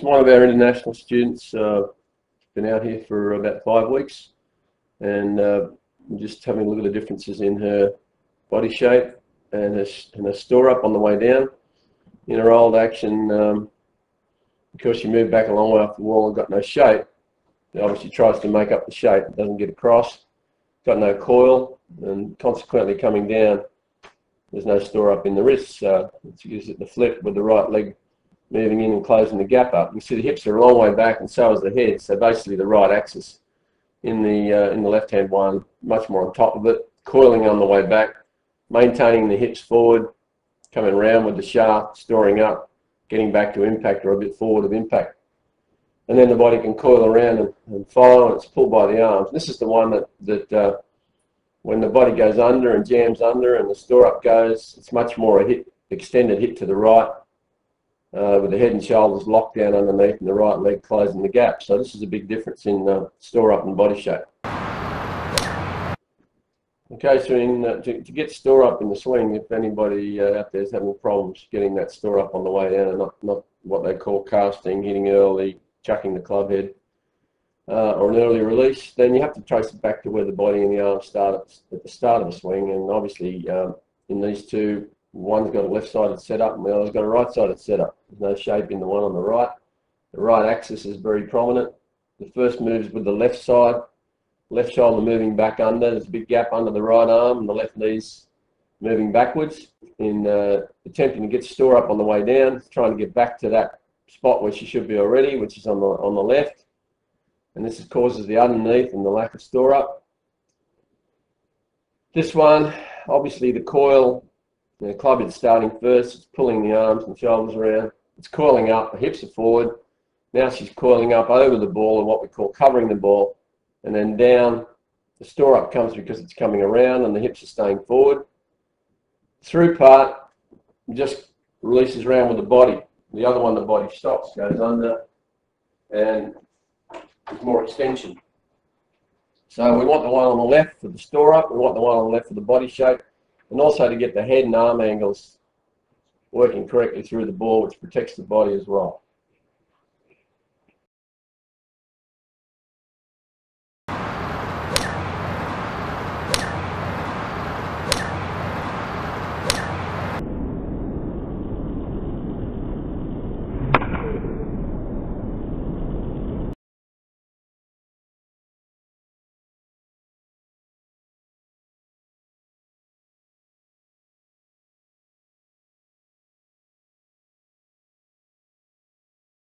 one of our international students. Been out here for about 5 weeks, and just having a look at the differences in her body shape and her store up on the way down. In her old action, because she moved back a long way off the wall and got no shape, it obviously tries to make up the shape, it doesn't get across, got no coil, and consequently coming down, there's no store up in the wrists, so it's used at the flip with the right leg moving in and closing the gap up. You see the hips are a long way back, and so is the head, so basically the right axis in the left-hand one, much more on top of it, coiling on the way back, maintaining the hips forward, coming round with the shaft, storing up, getting back to impact or a bit forward of impact. And then the body can coil around and follow, and it's pulled by the arms. This is the one that when the body goes under and jams under and the store up goes, it's much more a hit, extended hit to the right, with the head and shoulders locked down underneath and the right leg closing the gap. So this is a big difference in store up and body shape. Okay, so to get store up in the swing, if anybody out there is having problems getting that store up on the way down, and not what they call casting, hitting early, chucking the club head, or an early release, then you have to trace it back to where the body and the arm start at the start of the swing. And obviously in these two, one's got a left-sided setup and the other's got a right-sided setup. There's no shape in the one on the right. The right axis is very prominent. The first moves with the left side, left shoulder moving back under. There's a big gap under the right arm, and the left knee's moving backwards in attempting to get store up on the way down, trying to get back to that spot where she should be already, which is on the left. And this causes the underneath and the lack of store up. This one, obviously the coil, the club is starting first, it's pulling the arms and shoulders around, it's coiling up, the hips are forward. Now she's coiling up over the ball, and what we call covering the ball, and then down. The store up comes because it's coming around and the hips are staying forward. Through part just releases around with the body. The other one, the body stops, goes under, and more extension. So we want the one on the left for the store up, we want the one on the left for the body shape, and also to get the head and arm angles working correctly through the ball, which protects the body as well.